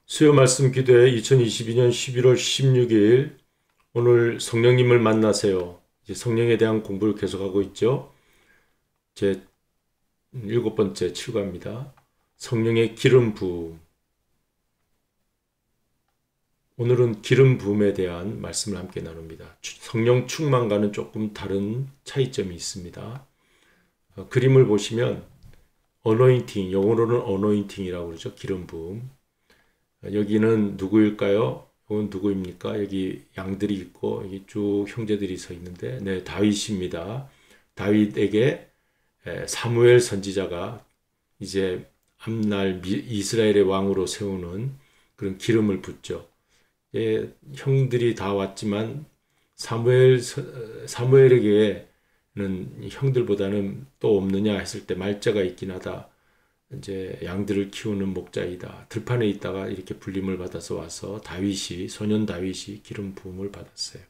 수요 말씀 기도회 2022년 11월 16일 오늘 성령님을 만나세요. 이제 성령에 대한 공부를 계속하고 있죠. 제 일곱 번째 칠과입니다. 성령의 기름 부음. 오늘은 기름 부음에 대한 말씀을 함께 나눕니다. 성령 충만과는 조금 다른 차이점이 있습니다. 그림을 보시면 어노인팅, 영어로는 어노인팅이라고 그러죠. 기름 부음. 여기는 누구일까요? 이건 누구입니까? 여기 양들이 있고 여기 쭉 형제들이 서 있는데 네, 다윗입니다. 다윗에게 사무엘 선지자가 이제 앞날 이스라엘의 왕으로 세우는 그런 기름을 붓죠. 형들이 다 왔지만 사무엘에게는 형들보다는 또 없느냐 했을 때 말자가 있긴 하다. 이제 양들을 키우는 목자이다. 들판에 있다가 이렇게 불림을 받아서 와서 소년 다윗이 기름 부음을 받았어요.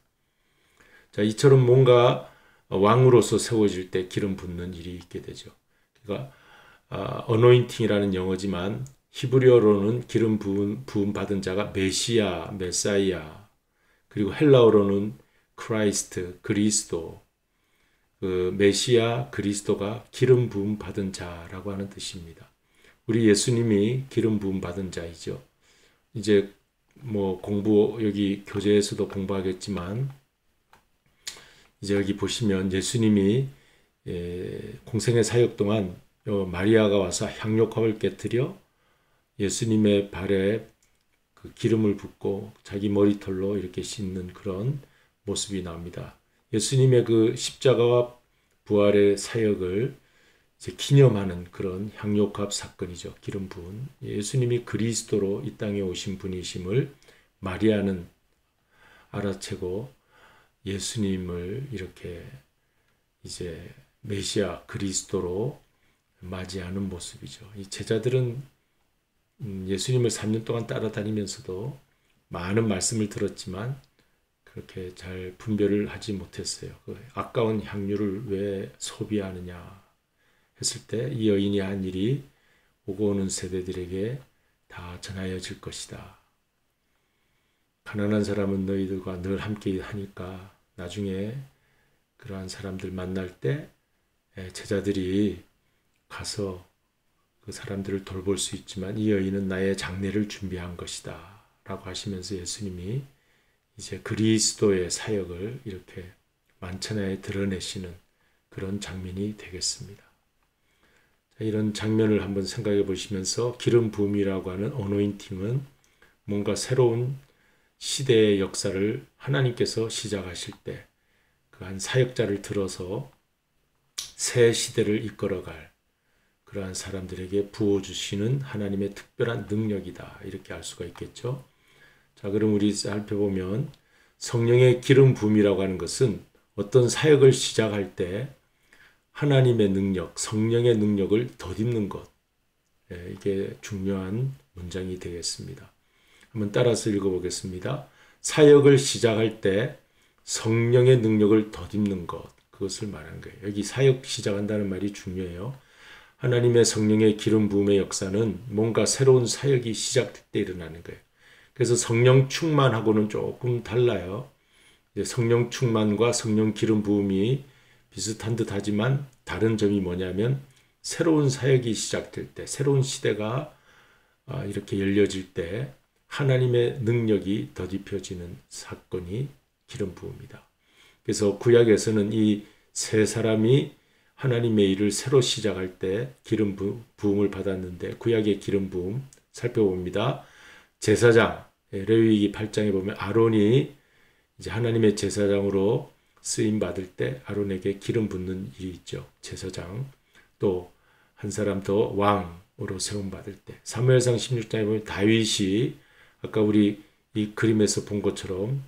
자, 이처럼 뭔가 왕으로서 세워질 때 기름 붓는 일이 있게 되죠. 그러니까 어노인팅이라는 영어지만 히브리어로는 기름 부음 받은 자가 메사이아, 그리고 헬라어로는 크라이스트, 그리스도, 그 메시아 그리스도가 기름 부음 받은 자라고 하는 뜻입니다. 우리 예수님이 기름 부음 받은 자이죠. 이제 뭐 여기 교재에서도 공부하겠지만 이제 여기 보시면 예수님이 공생의 사역 동안 마리아가 와서 향료컵을 깨뜨려 예수님의 발에 그 기름을 붓고 자기 머리털로 이렇게 씻는 그런 모습이 나옵니다. 예수님의 그 십자가와 부활의 사역을 이제 기념하는 그런 향료값 사건이죠. 기름 부은. 예수님이 그리스도로 이 땅에 오신 분이심을 마리아는 알아채고 예수님을 이렇게 이제 메시아 그리스도로 맞이하는 모습이죠. 이 제자들은 예수님을 3년 동안 따라다니면서도 많은 말씀을 들었지만 그렇게 잘 분별을 하지 못했어요. 그 아까운 향유를 왜 소비하느냐 했을 때 이 여인이 한 일이 오고 오는 세대들에게 다 전하여질 것이다. 가난한 사람은 너희들과 늘 함께 하니까 나중에 그러한 사람들 만날 때 제자들이 가서 그 사람들을 돌볼 수 있지만 이 여인은 나의 장례를 준비한 것이다 라고 하시면서 예수님이 이제 그리스도의 사역을 이렇게 만천하에 드러내시는 그런 장면이 되겠습니다. 이런 장면을 한번 생각해 보시면서 기름 부음이라고 하는 어노인팅은 뭔가 새로운 시대의 역사를 하나님께서 시작하실 때 그 한 사역자를 들어서 새 시대를 이끌어갈 그러한 사람들에게 부어주시는 하나님의 특별한 능력이다. 이렇게 알 수가 있겠죠. 자, 그럼 우리 살펴보면 성령의 기름 부음이라고 하는 것은 어떤 사역을 시작할 때 하나님의 능력, 성령의 능력을 덧입는 것. 이게 중요한 문장이 되겠습니다. 한번 따라서 읽어보겠습니다. 사역을 시작할 때 성령의 능력을 덧입는 것. 그것을 말한 거예요. 여기 사역 시작한다는 말이 중요해요. 하나님의 성령의 기름 부음의 역사는 뭔가 새로운 사역이 시작될 때 일어나는 거예요. 그래서 성령 충만하고는 조금 달라요. 성령 충만과 성령 기름 부음이 비슷한 듯 하지만 다른 점이 뭐냐면 새로운 사역이 시작될 때, 새로운 시대가 이렇게 열려질 때 하나님의 능력이 덧입혀지는 사건이 기름 부음이다. 그래서 구약에서는 이 세 사람이 하나님의 일을 새로 시작할 때 기름 부음을 받았는데 구약의 기름 부음 살펴봅니다. 제사장, 레위기 8장에 보면 아론이 이제 하나님의 제사장으로 쓰임 받을 때 아론에게 기름 붓는 일이 있죠. 제사장. 또 한 사람 더 왕으로 세움 받을 때 사무엘상 16장에 보면 다윗이 아까 우리 이 그림에서 본 것처럼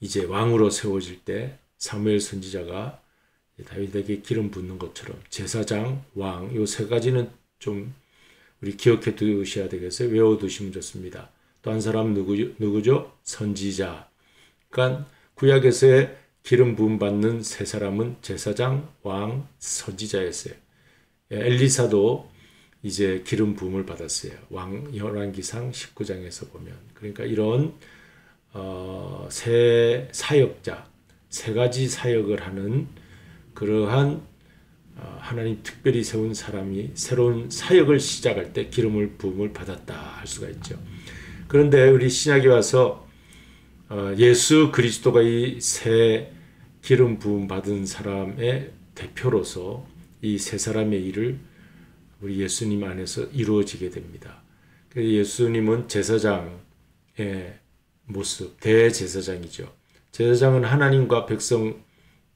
이제 왕으로 세워질 때 사무엘 선지자가 다윗에게 기름 붓는 것처럼 제사장, 왕, 요 세 가지는 좀 우리 기억해 두셔야 되겠어요. 외워두시면 좋습니다. 또 한 사람 누구죠? 선지자. 그러니까 구약에서의 기름 부음 받는 세 사람은 제사장, 왕, 선지자였어요. 엘리사도 이제 기름 부음을 받았어요. 열왕기상 19장에서 보면. 그러니까 이런 새 사역자, 세 가지 사역을 하는 그러한 하나님 특별히 세운 사람이 새로운 사역을 시작할 때 기름을 부음을 받았다 할 수가 있죠. 그런데 우리 신약에 와서 예수 그리스도가 이 새 기름 부음 받은 사람의 대표로서 이 세 사람의 일을 우리 예수님 안에서 이루어지게 됩니다. 예수님은 제사장의 모습, 대제사장이죠. 제사장은 하나님과 백성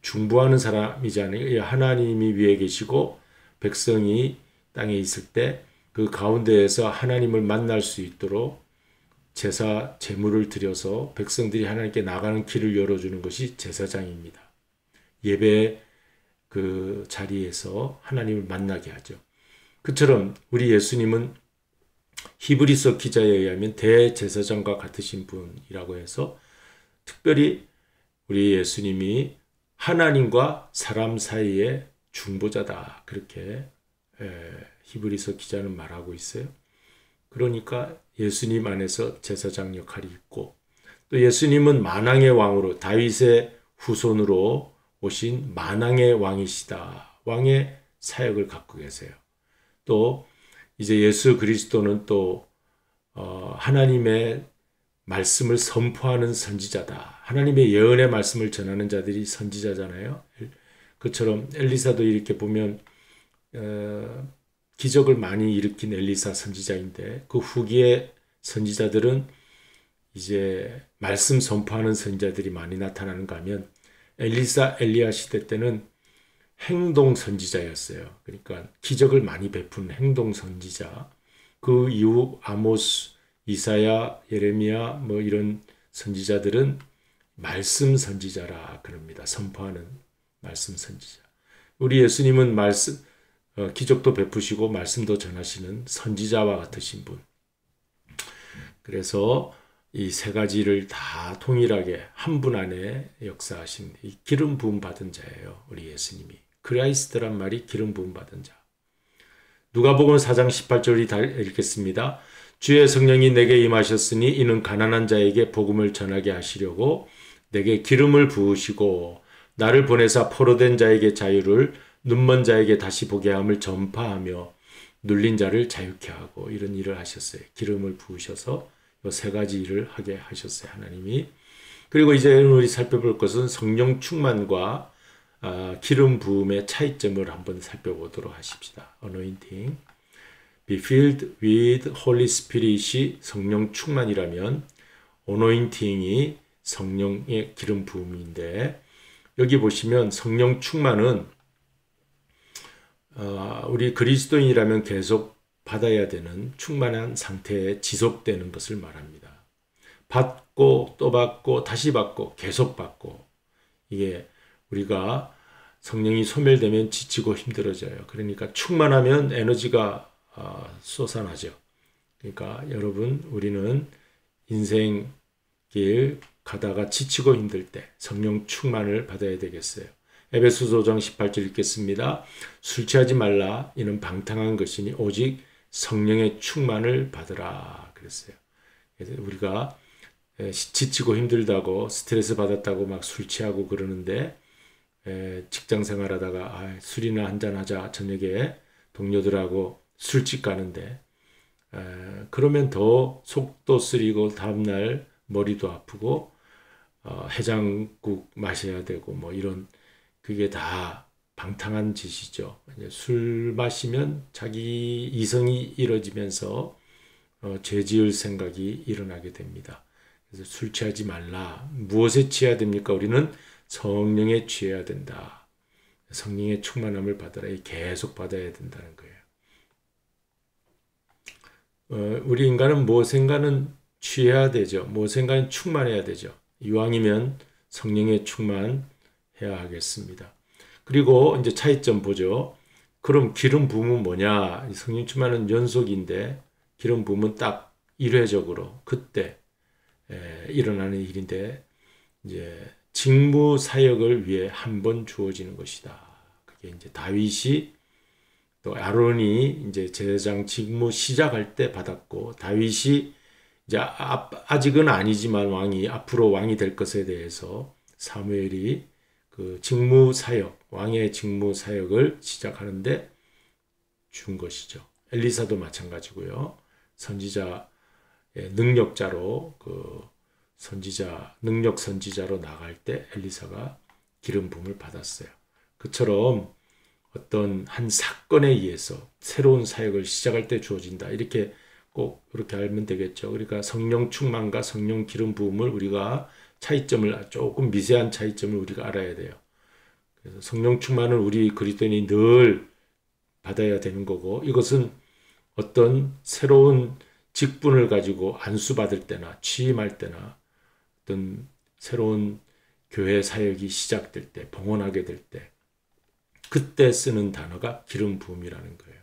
중보하는 사람이잖아요. 하나님이 위에 계시고 백성이 땅에 있을 때 그 가운데에서 하나님을 만날 수 있도록 제사, 제물을 드려서 백성들이 하나님께 나가는 길을 열어주는 것이 제사장입니다. 예배 그 자리에서 하나님을 만나게 하죠. 그처럼 우리 예수님은 히브리서 기자에 의하면 대제사장과 같으신 분이라고 해서 특별히 우리 예수님이 하나님과 사람 사이의 중보자다. 그렇게 히브리서 기자는 말하고 있어요. 그러니까 예수님 안에서 제사장 역할이 있고 또 예수님은 만왕의 왕으로 다윗의 후손으로 오신 만왕의 왕이시다. 왕의 사역을 갖고 계세요. 또 이제 예수 그리스도는 또 하나님의 말씀을 선포하는 선지자다. 하나님의 예언의 말씀을 전하는 자들이 선지자잖아요. 그처럼 엘리사도 이렇게 보면 기적을 많이 일으킨 엘리사 선지자인데 그 후기의 선지자들은 이제 말씀 선포하는 선지자들이 많이 나타나는가 하면 엘리사 엘리야 시대 때는 행동 선지자였어요. 그러니까 기적을 많이 베푼 행동 선지자. 그 이후 아모스, 이사야, 예레미야 뭐 이런 선지자들은 말씀 선지자라 그럽니다. 선포하는 말씀 선지자. 우리 예수님은 기적도 베푸시고 말씀도 전하시는 선지자와 같으신 분. 그래서 이 세 가지를 다 동일하게 한 분 안에 역사하신 이 기름 부음 받은 자예요. 우리 예수님이. 그라이스트란 말이 기름 부음 받은 자. 누가복음 4장 18절이 읽겠습니다. 주의 성령이 내게 임하셨으니 이는 가난한 자에게 복음을 전하게 하시려고 내게 기름을 부으시고 나를 보내사 포로된 자에게 자유를 눈먼 자에게 다시 보게 함을 전파하며 눌린 자를 자유케 하고 이런 일을 하셨어요. 기름을 부으셔서 이 세 가지 일을 하게 하셨어요. 하나님이. 그리고 이제 우리 살펴볼 것은 성령 충만과 기름 부음의 차이점을 한번 살펴보도록 하십시다. Anointing. Be filled with Holy Spirit이 성령 충만이라면 Anointing이 성령의 기름 부음인데 여기 보시면 성령 충만은 우리 그리스도인이라면 계속 받아야 되는 충만한 상태에 지속되는 것을 말합니다. 받고 또 받고 다시 받고 계속 받고 이게 우리가 성령이 소멸되면 지치고 힘들어져요. 그러니까 충만하면 에너지가 솟아나죠. 그러니까 여러분 우리는 인생길 가다가 지치고 힘들 때 성령 충만을 받아야 되겠어요. 에베소서 5장 18절 읽겠습니다. 술 취하지 말라 이는 방탕한 것이니 오직 성령의 충만을 받으라 그랬어요. 그래서 우리가 지치고 힘들다고 스트레스 받았다고 막 술 취하고 그러는데 직장 생활하다가 술이나 한잔하자 저녁에 동료들하고 술집 가는데 그러면 더 속도 쓰리고 다음날 머리도 아프고 해장국 마셔야 되고 뭐 이런 그게 다 방탕한 짓이죠. 술 마시면 자기 이성이 이뤄지면서 죄 지을 생각이 일어나게 됩니다. 그래서 술 취하지 말라. 무엇에 취해야 됩니까? 우리는 성령에 취해야 된다. 성령의 충만함을 받아라. 계속 받아야 된다는 거예요. 우리 인간은 무엇인가는 취해야 되죠. 무엇인가는 충만해야 되죠. 이왕이면 성령에 충만해야 하겠습니다. 그리고 이제 차이점 보죠. 그럼 기름 부음은 뭐냐? 성령 충만은 연속인데 기름 부음은 딱 1회적으로 그때 일어나는 일인데 이제 직무 사역을 위해 한 번 주어지는 것이다. 그게 이제 다윗이 또 아론이 이제 제사장 직무 시작할 때 받았고, 다윗이 이제 아직은 아니지만 앞으로 왕이 될 것에 대해서 사무엘이 그 직무 사역, 왕의 직무 사역을 시작하는데 준 것이죠. 엘리사도 마찬가지고요. 선지자의 능력자로 능력 선지자로 나갈 때 엘리사가 기름 부음을 받았어요. 그처럼 어떤 한 사건에 의해서 새로운 사역을 시작할 때 주어진다. 이렇게 꼭 그렇게 알면 되겠죠. 그러니까 성령 충만과 성령 기름 부음을 우리가 조금 미세한 차이점을 우리가 알아야 돼요. 그래서 성령 충만은 우리 그리스도인이 늘 받아야 되는 거고, 이것은 어떤 새로운 직분을 가지고 안수받을 때나 취임할 때나 어떤 새로운 교회 사역이 시작될 때, 봉헌하게 될 때, 그때 쓰는 단어가 기름 부음이라는 거예요.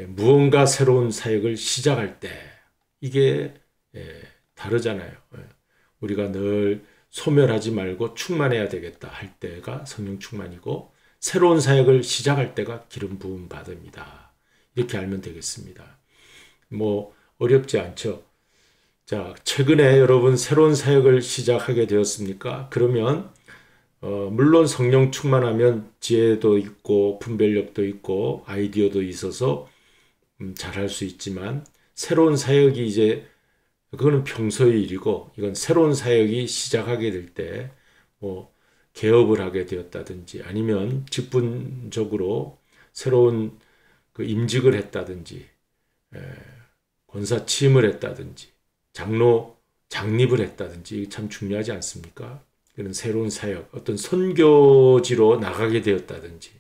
무언가 새로운 사역을 시작할 때 이게 다르잖아요. 우리가 늘 소멸하지 말고 충만해야 되겠다 할 때가 성령 충만이고, 새로운 사역을 시작할 때가 기름 부음 받습니다. 이렇게 알면 되겠습니다. 뭐 어렵지 않죠. 자, 최근에 여러분 새로운 사역을 시작하게 되었습니까? 그러면 물론 성령 충만하면 지혜도 있고 분별력도 있고 아이디어도 있어서 잘할 수 있지만, 새로운 사역이 이제 그거는 평소의 일이고, 이건 새로운 사역이 시작하게 될 때 뭐 개업을 하게 되었다든지, 아니면 직분적으로 새로운 그 임직을 했다든지, 권사 취임을 했다든지, 장립을 했다든지, 이게 참 중요하지 않습니까? 그런 새로운 사역, 어떤 선교지로 나가게 되었다든지,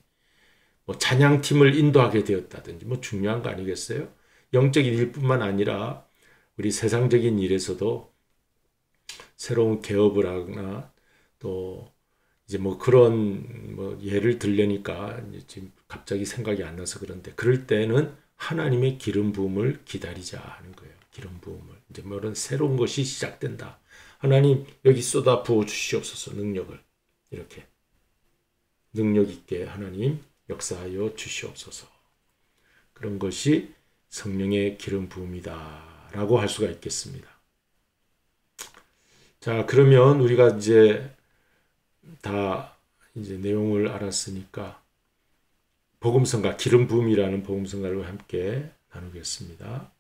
뭐 찬양팀을 인도하게 되었다든지, 뭐 중요한 거 아니겠어요? 영적인 일뿐만 아니라 우리 세상적인 일에서도 새로운 개업을 하거나, 또 이제 뭐 그런 뭐 예를 들려니까 지금 갑자기 생각이 안 나서 그런데, 그럴 때는 하나님의 기름 부음을 기다리자 하는 거예요. 기름 부음을. 이제 뭐 이런 새로운 것이 시작된다. 하나님 여기 쏟아 부어 주시옵소서. 능력을 이렇게 능력 있게 하나님 역사하여 주시옵소서. 그런 것이 성령의 기름 부음이다 라고 할 수가 있겠습니다. 자, 그러면 우리가 이제 내용을 알았으니까 복음성가, 기름 부음이라는 복음성가를 함께 나누겠습니다.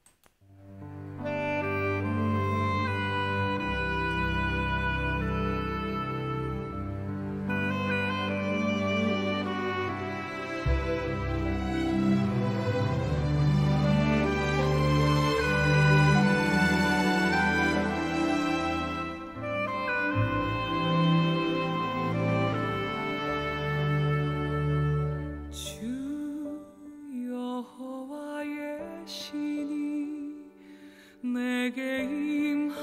내게 임하셨으니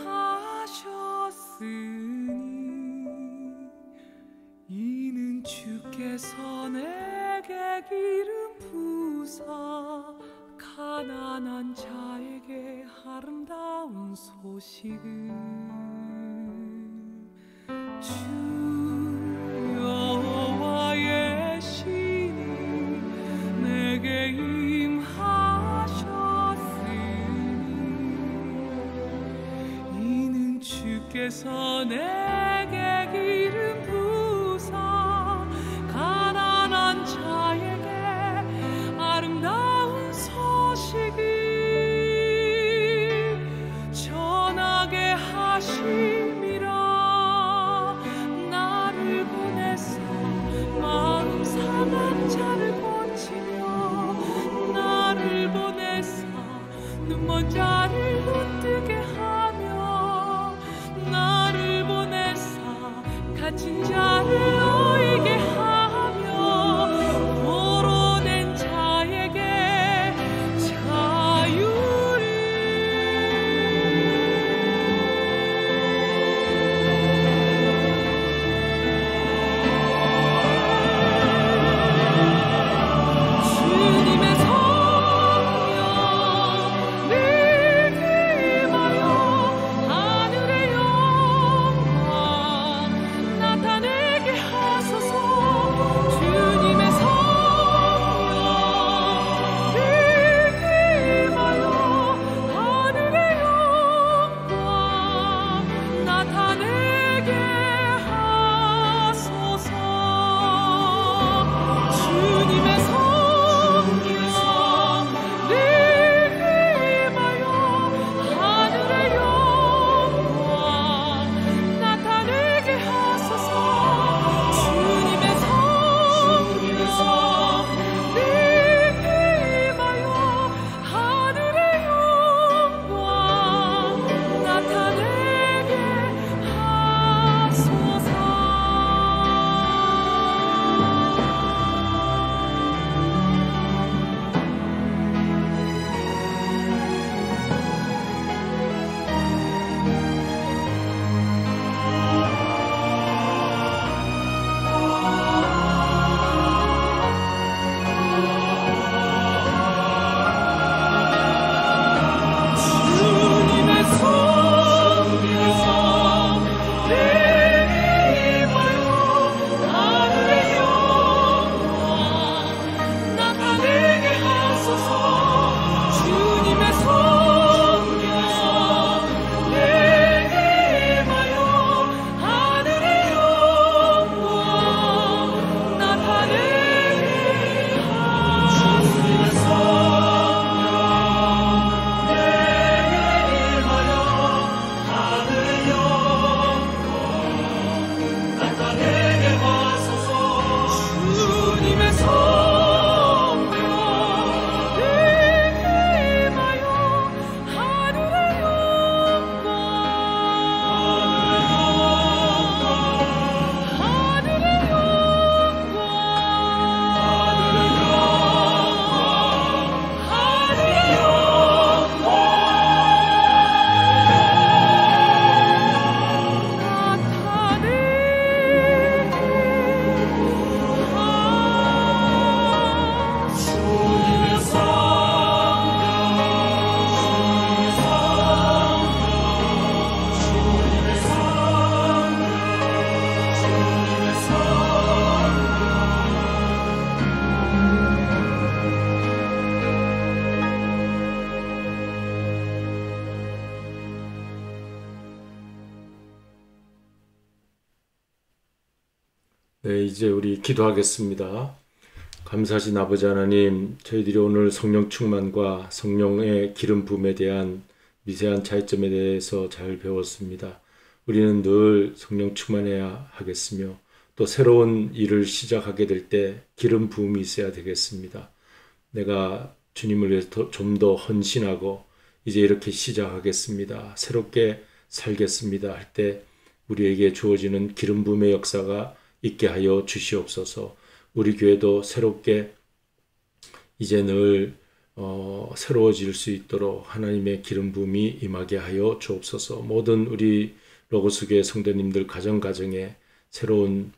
이는 주께서 내게 기름 부사 가난한 자에게 아름다운 소식을 주 여호와의 신이 내게 주께서 내게 기름 부사 가난한 자에게 아름다운 소식을 전하게 하심이라. 나를 보내사 마음 상한 자를 고치며 나를 보내사 눈먼 자를 눈뜨게 하며 나를 보내사 갇힌 자 네, 이제 우리 기도하겠습니다. 감사하신 아버지 하나님, 저희들이 오늘 성령 충만과 성령의 기름 부음에 대한 미세한 차이점에 대해서 잘 배웠습니다. 우리는 늘 성령 충만해야 하겠으며 또 새로운 일을 시작하게 될 때 기름 부음이 있어야 되겠습니다. 내가 주님을 위해서 좀 더 헌신하고 이제 이렇게 시작하겠습니다. 새롭게 살겠습니다. 할 때 우리에게 주어지는 기름 부음의 역사가 있게 하여 주시옵소서. 우리 교회도 새롭게 이제 늘 새로워질 수 있도록 하나님의 기름 부음이 임하게 하여 주옵소서. 모든 우리 로고스 교회 성도님들 가정가정에 새로운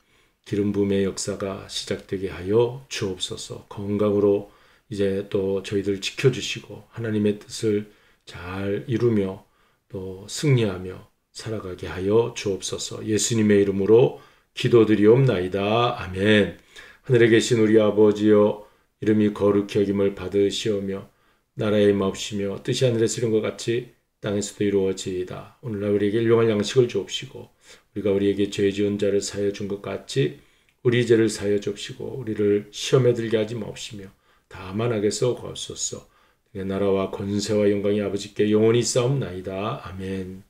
기름 부음의 역사가 시작되게 하여 주옵소서. 건강으로 이제 또 저희들 지켜주시고 하나님의 뜻을 잘 이루며 또 승리하며 살아가게 하여 주옵소서. 예수님의 이름으로 기도드리옵나이다. 아멘. 하늘에 계신 우리 아버지여, 이름이 거룩히 여김을 받으시오며 나라의 임하옵시며 뜻이 하늘에서 이룬 것 같이 땅에서도 이루어지이다. 오늘날 우리에게 일용할 양식을 주옵시고 우리가 우리에게 죄 지은 자를 사하여 준 것 같이 우리 죄를 사하여 주옵시고 우리를 시험에 들게 하지 마옵시며 다만 악에서 구하옵소서. 나라와 권세와 영광이 아버지께 영원히 있사옵나이다. 아멘.